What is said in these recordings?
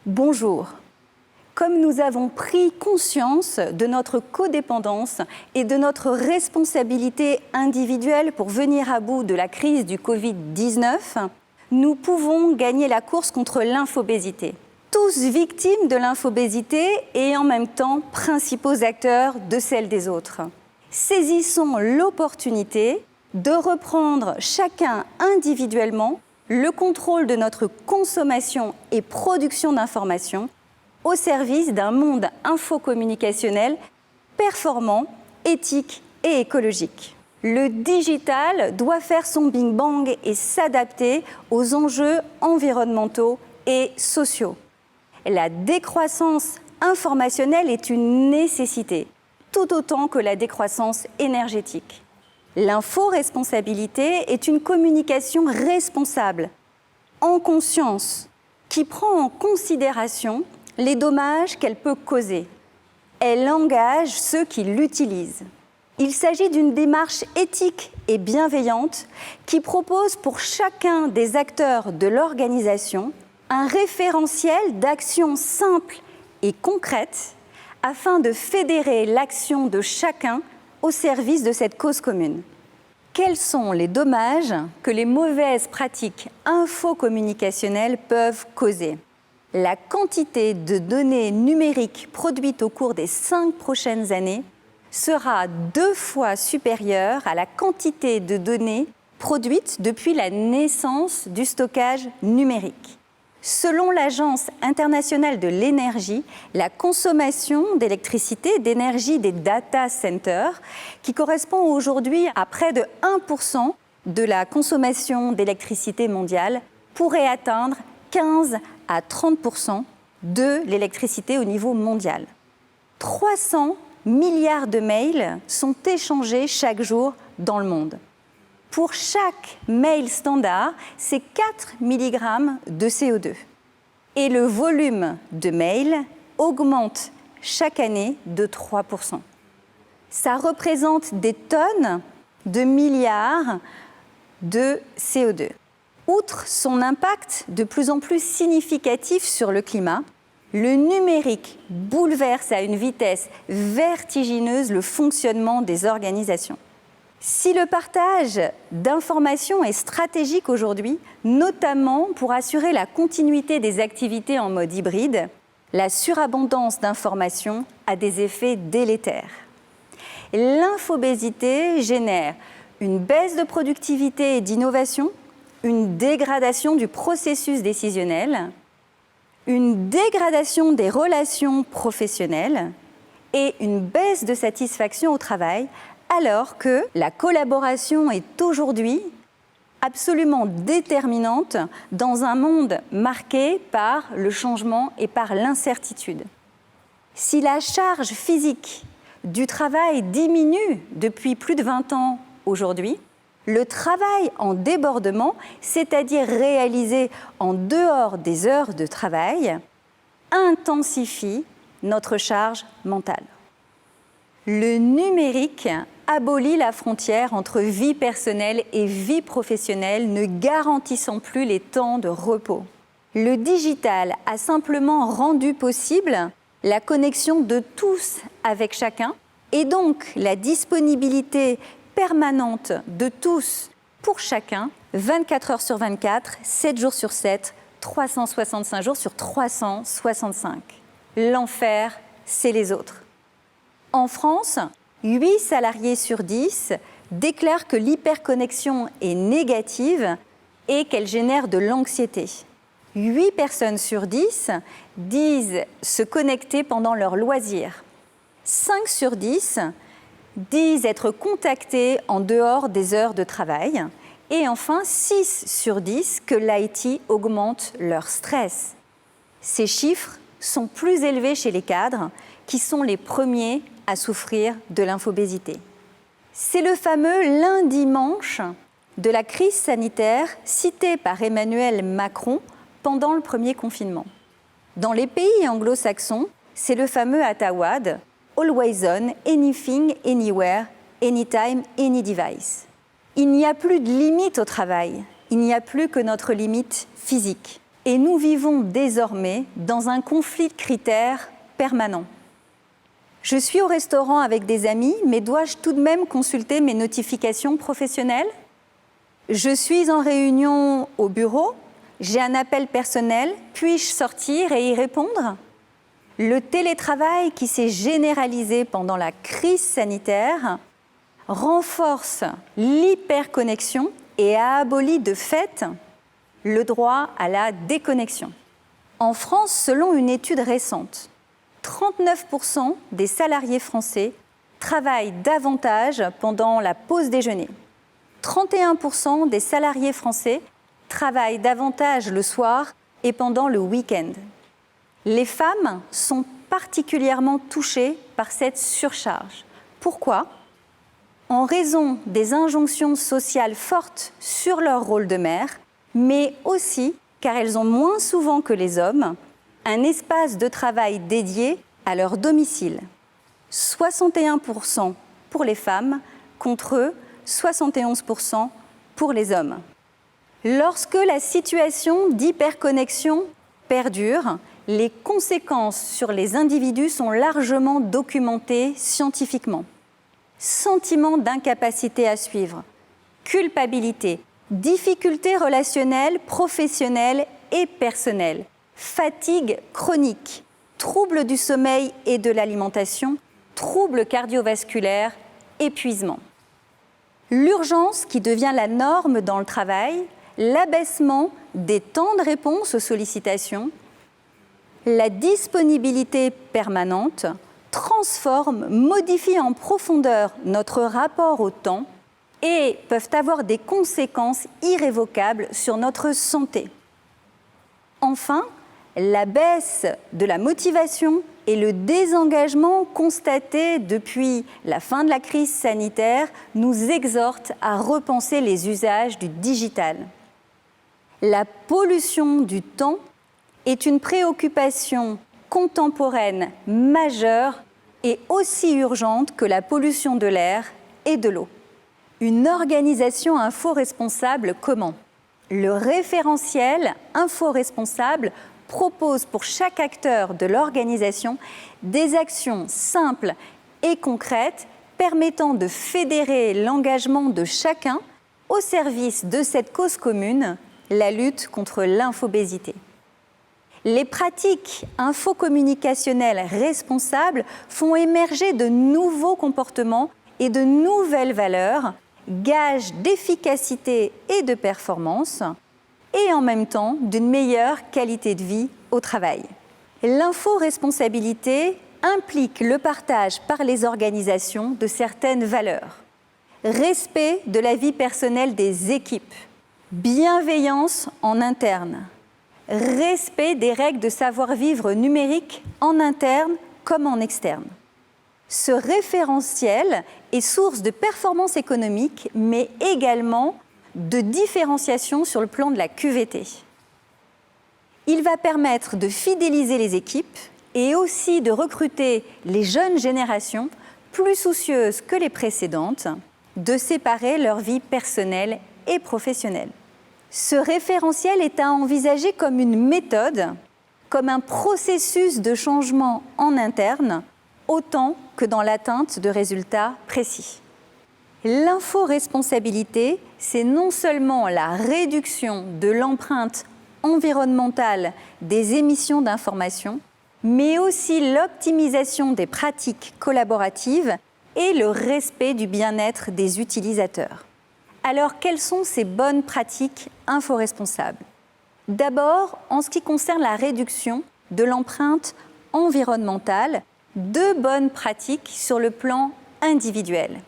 Bonjour. Comme nous avons pris conscience de notre codépendance et de notre responsabilité individuelle pour venir à bout de la crise du Covid-19, nous pouvons gagner la course contre l'infobésité. Tous victimes de l'infobésité et en même temps principaux acteurs de celle des autres. Saisissons l'opportunité de reprendre chacun individuellement le contrôle de notre consommation et production d'informations au service d'un monde infocommunicationnel performant, éthique et écologique. Le digital doit faire son bing bang et s'adapter aux enjeux environnementaux et sociaux. La décroissance informationnelle est une nécessité, tout autant que la décroissance énergétique. L'inforesponsabilité est une communication responsable, en conscience, qui prend en considération les dommages qu'elle peut causer. Elle engage ceux qui l'utilisent. Il s'agit d'une démarche éthique et bienveillante qui propose pour chacun des acteurs de l'organisation un référentiel d'actions simples et concrètes afin de fédérer l'action de chacun au service de cette cause commune. Quels sont les dommages que les mauvaises pratiques infocommunicationnelles peuvent causer ? La quantité de données numériques produites au cours des 5 prochaines années sera 2 fois supérieure à la quantité de données produites depuis la naissance du stockage numérique. Selon l'Agence internationale de l'énergie, la consommation d'électricité, d'énergie des data centers, qui correspond aujourd'hui à près de 1% de la consommation d'électricité mondiale, pourrait atteindre 15 à 30% de l'électricité au niveau mondial. 300 milliards de mails sont échangés chaque jour dans le monde. Pour chaque mail standard, c'est 4 mg de CO2. Et le volume de mails augmente chaque année de 3%. Ça représente des tonnes de milliards de CO2. Outre son impact de plus en plus significatif sur le climat, le numérique bouleverse à une vitesse vertigineuse le fonctionnement des organisations. Si le partage d'informations est stratégique aujourd'hui, notamment pour assurer la continuité des activités en mode hybride, la surabondance d'informations a des effets délétères. L'infobésité génère une baisse de productivité et d'innovation, une dégradation du processus décisionnel, une dégradation des relations professionnelles et une baisse de satisfaction au travail, alors que la collaboration est aujourd'hui absolument déterminante dans un monde marqué par le changement et par l'incertitude. Si la charge physique du travail diminue depuis plus de 20 ans aujourd'hui, le travail en débordement, c'est-à-dire réalisé en dehors des heures de travail, intensifie notre charge mentale. Le numérique abolit la frontière entre vie personnelle et vie professionnelle, ne garantissant plus les temps de repos. Le digital a simplement rendu possible la connexion de tous avec chacun et donc la disponibilité permanente de tous pour chacun, 24 heures sur 24, 7 jours sur 7, 365 jours sur 365. L'enfer, c'est les autres. En France, 8 salariés sur 10 déclarent que l'hyperconnexion est négative et qu'elle génère de l'anxiété. 8 personnes sur 10 disent se connecter pendant leurs loisirs. 5 sur 10 disent être contactés en dehors des heures de travail. Et enfin, 6 sur 10 que l'IT augmente leur stress. Ces chiffres sont plus élevés chez les cadres, qui sont les premiers à souffrir de l'infobésité. C'est le fameux lundi manche de la crise sanitaire cité par Emmanuel Macron pendant le premier confinement. Dans les pays anglo-saxons, c'est le fameux Atawad, Always on, anything, anywhere, anytime, any device. Il n'y a plus de limite au travail, il n'y a plus que notre limite physique. et nous vivons désormais dans un conflit de critères permanent. Je suis au restaurant avec des amis, mais dois-je tout de même consulter mes notifications professionnelles? Je suis en réunion au bureau, j'ai un appel personnel, puis-je sortir et y répondre? Le télétravail qui s'est généralisé pendant la crise sanitaire renforce l'hyperconnexion et a aboli de fait le droit à la déconnexion. En France, selon une étude récente, 39% des salariés français travaillent davantage pendant la pause déjeuner. 31% des salariés français travaillent davantage le soir et pendant le week-end. Les femmes sont particulièrement touchées par cette surcharge. Pourquoi ? En raison des injonctions sociales fortes sur leur rôle de mère, mais aussi car elles ont moins souvent que les hommes un espace de travail dédié à leur domicile. 61% pour les femmes, contre 71% pour les hommes. Lorsque la situation d'hyperconnexion perdure, les conséquences sur les individus sont largement documentées scientifiquement. Sentiment d'incapacité à suivre, culpabilité, difficultés relationnelles, professionnelles et personnelles, fatigue chronique, troubles du sommeil et de l'alimentation, troubles cardiovasculaires, épuisement. L'urgence qui devient la norme dans le travail, l'abaissement des temps de réponse aux sollicitations, la disponibilité permanente transforment, modifient en profondeur notre rapport au temps et peuvent avoir des conséquences irrévocables sur notre santé. Enfin, la baisse de la motivation et le désengagement constatés depuis la fin de la crise sanitaire nous exhortent à repenser les usages du digital. La pollution du temps est une préoccupation contemporaine majeure et aussi urgente que la pollution de l'air et de l'eau. Une organisation info-responsable comment? Le référentiel info-responsable propose pour chaque acteur de l'organisation des actions simples et concrètes permettant de fédérer l'engagement de chacun au service de cette cause commune, la lutte contre l'infobésité. Les pratiques infocommunicationnelles responsables font émerger de nouveaux comportements et de nouvelles valeurs, gages d'efficacité et de performance, et en même temps d'une meilleure qualité de vie au travail. L'info-responsabilité implique le partage par les organisations de certaines valeurs. Respect de la vie personnelle des équipes, bienveillance en interne, respect des règles de savoir-vivre numérique en interne comme en externe. Ce référentiel est source de performance économique, mais également de différenciation sur le plan de la QVT. Il va permettre de fidéliser les équipes et aussi de recruter les jeunes générations plus soucieuses que les précédentes, de séparer leur vie personnelle et professionnelle. Ce référentiel est à envisager comme une méthode, comme un processus de changement en interne, autant que dans l'atteinte de résultats précis. L'info-responsabilité, c'est non seulement la réduction de l'empreinte environnementale des émissions d'informations, mais aussi l'optimisation des pratiques collaboratives et le respect du bien-être des utilisateurs. Alors, quelles sont ces bonnes pratiques info-responsables? D'abord, en ce qui concerne la réduction de l'empreinte environnementale, deux bonnes pratiques sur le plan individuel.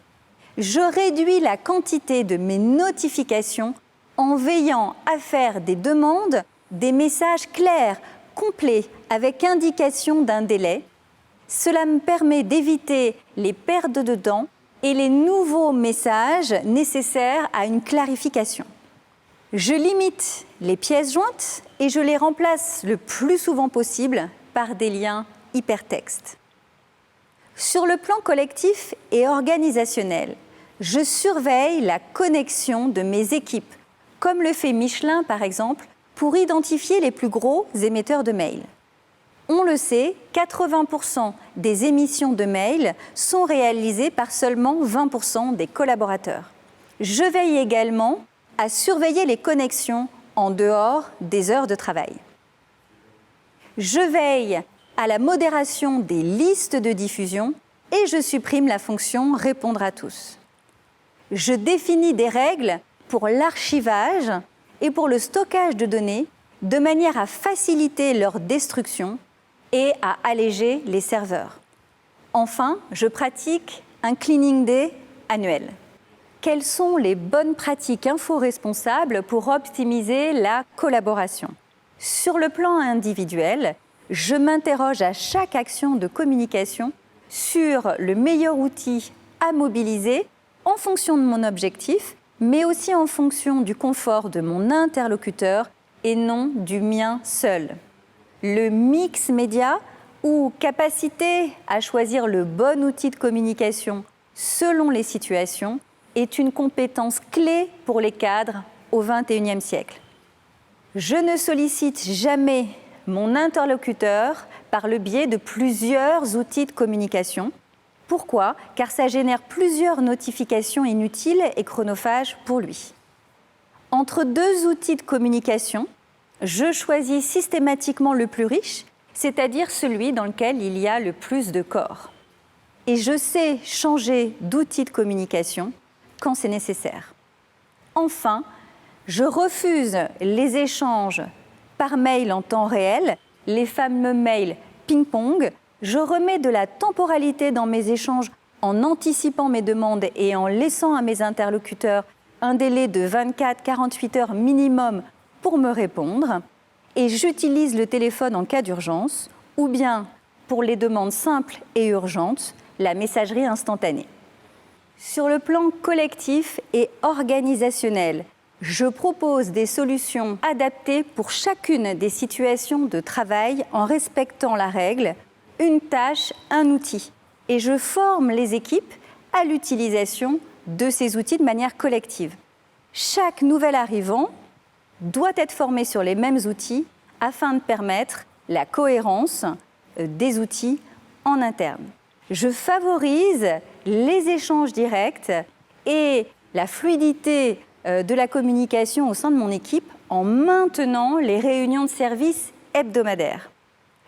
Je réduis la quantité de mes notifications en veillant à faire des demandes, des messages clairs, complets, avec indication d'un délai. Cela me permet d'éviter les pertes de temps et les nouveaux messages nécessaires à une clarification. Je limite les pièces jointes et je les remplace le plus souvent possible par des liens hypertextes. Sur le plan collectif et organisationnel, je surveille la connexion de mes équipes, comme le fait Michelin par exemple, pour identifier les plus gros émetteurs de mails. On le sait, 80% des émissions de mails sont réalisées par seulement 20% des collaborateurs. Je veille également à surveiller les connexions en dehors des heures de travail. Je veille à la modération des listes de diffusion et je supprime la fonction « Répondre à tous ». Je définis des règles pour l'archivage et pour le stockage de données de manière à faciliter leur destruction et à alléger les serveurs. Enfin, je pratique un Cleaning Day annuel. Quelles sont les bonnes pratiques info-responsables pour optimiser la collaboration? Sur le plan individuel, je m'interroge à chaque action de communication sur le meilleur outil à mobiliser en fonction de mon objectif, mais aussi en fonction du confort de mon interlocuteur et non du mien seul. Le mix média ou capacité à choisir le bon outil de communication selon les situations est une compétence clé pour les cadres au XXIe siècle. Je ne sollicite jamais mon interlocuteur par le biais de plusieurs outils de communication. Pourquoi? Car ça génère plusieurs notifications inutiles et chronophages pour lui. Entre deux outils de communication, je choisis systématiquement le plus riche, c'est-à-dire celui dans lequel il y a le plus de corps. Et je sais changer d'outil de communication quand c'est nécessaire. Enfin, je refuse les échanges par mail en temps réel, les fameux mails ping-pong. Je remets de la temporalité dans mes échanges en anticipant mes demandes et en laissant à mes interlocuteurs un délai de 24-48 heures minimum pour me répondre. Et j'utilise le téléphone en cas d'urgence ou bien, pour les demandes simples et urgentes, la messagerie instantanée. Sur le plan collectif et organisationnel, je propose des solutions adaptées pour chacune des situations de travail en respectant la règle « une tâche, un outil ». Et je forme les équipes à l'utilisation de ces outils de manière collective. Chaque nouvel arrivant doit être formé sur les mêmes outils afin de permettre la cohérence des outils en interne. Je favorise les échanges directs et la fluidité de la communication au sein de mon équipe en maintenant les réunions de service hebdomadaires.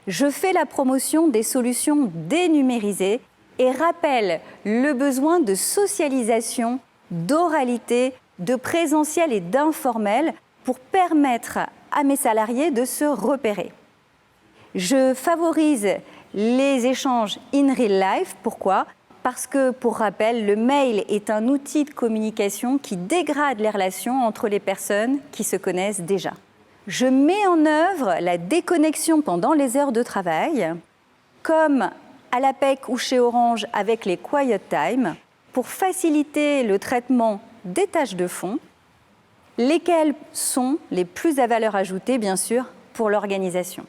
Je fais la promotion des solutions dénumérisées et rappelle le besoin de socialisation, d'oralité, de présentiel et d'informel pour permettre à mes salariés de se repérer. Je favorise les échanges in real life. Pourquoi? Parce que, pour rappel, le mail est un outil de communication qui dégrade les relations entre les personnes qui se connaissent déjà. Je mets en œuvre la déconnexion pendant les heures de travail, comme à l'APEC ou chez Orange avec les Quiet Time, pour faciliter le traitement des tâches de fond, lesquelles sont les plus à valeur ajoutée, bien sûr, pour l'organisation.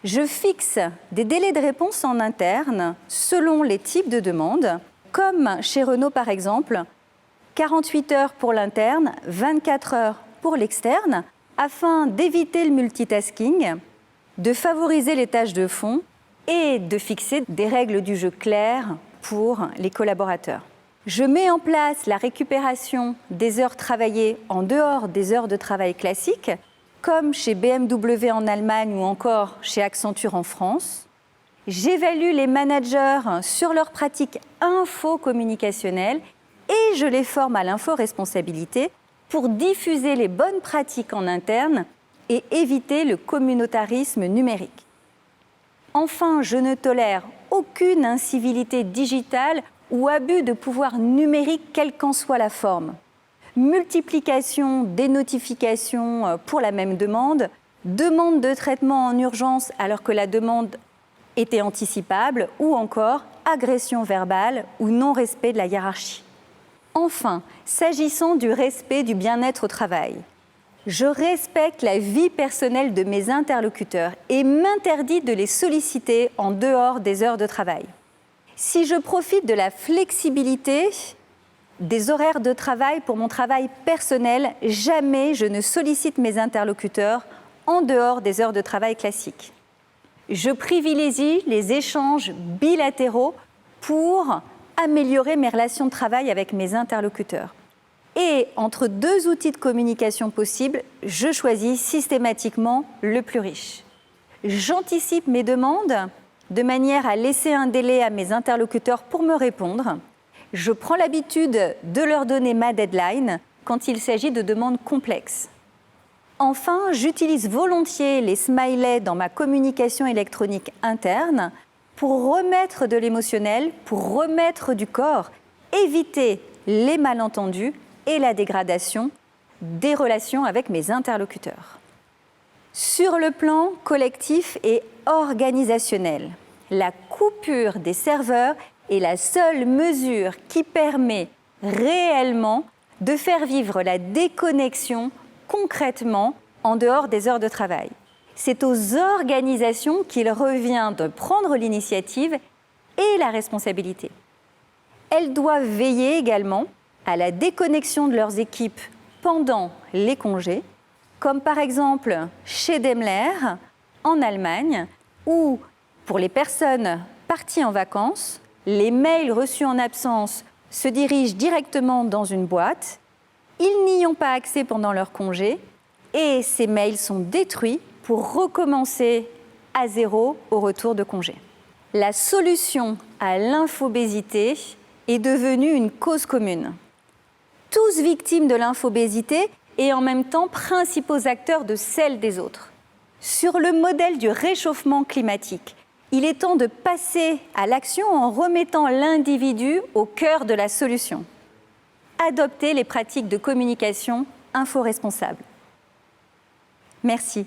Je fixe des délais de réponse en interne selon les types de demandes, comme chez Renault par exemple, 48 heures pour l'interne, 24 heures pour l'externe, afin d'éviter le multitasking, de favoriser les tâches de fond et de fixer des règles du jeu claires pour les collaborateurs. Je mets en place la récupération des heures travaillées en dehors des heures de travail classiques, comme chez BMW en Allemagne ou encore chez Accenture en France. J'évalue les managers sur leurs pratiques info-communicationnelles et je les forme à l'info-responsabilité pour diffuser les bonnes pratiques en interne et éviter le communautarisme numérique. Enfin, je ne tolère aucune incivilité digitale ou abus de pouvoir numérique, quelle qu'en soit la forme. Multiplication des notifications pour la même demande, demande de traitement en urgence alors que la demande était anticipable, ou encore agression verbale ou non-respect de la hiérarchie. Enfin, s'agissant du respect du bien-être au travail, je respecte la vie personnelle de mes interlocuteurs et m'interdis de les solliciter en dehors des heures de travail. Si je profite de la flexibilité des horaires de travail pour mon travail personnel. Jamais je ne sollicite mes interlocuteurs en dehors des heures de travail classiques. Je privilégie les échanges bilatéraux pour améliorer mes relations de travail avec mes interlocuteurs. Et entre deux outils de communication possibles, je choisis systématiquement le plus riche. J'anticipe mes demandes de manière à laisser un délai à mes interlocuteurs pour me répondre. Je prends l'habitude de leur donner ma deadline quand il s'agit de demandes complexes. Enfin, j'utilise volontiers les smileys dans ma communication électronique interne pour remettre de l'émotionnel, pour remettre du corps, éviter les malentendus et la dégradation des relations avec mes interlocuteurs. Sur le plan collectif et organisationnel, la coupure des serveurs est la seule mesure qui permet réellement de faire vivre la déconnexion concrètement en dehors des heures de travail. C'est aux organisations qu'il revient de prendre l'initiative et la responsabilité. Elles doivent veiller également à la déconnexion de leurs équipes pendant les congés, comme par exemple chez Daimler en Allemagne, où pour les personnes parties en vacances, les mails reçus en absence se dirigent directement dans une boîte. Ils n'y ont pas accès pendant leur congé et ces mails sont détruits pour recommencer à zéro au retour de congé. La solution à l'infobésité est devenue une cause commune. Tous victimes de l'infobésité et en même temps principaux acteurs de celle des autres. Sur le modèle du réchauffement climatique, il est temps de passer à l'action en remettant l'individu au cœur de la solution. Adopter les pratiques de communication info-responsables. Merci.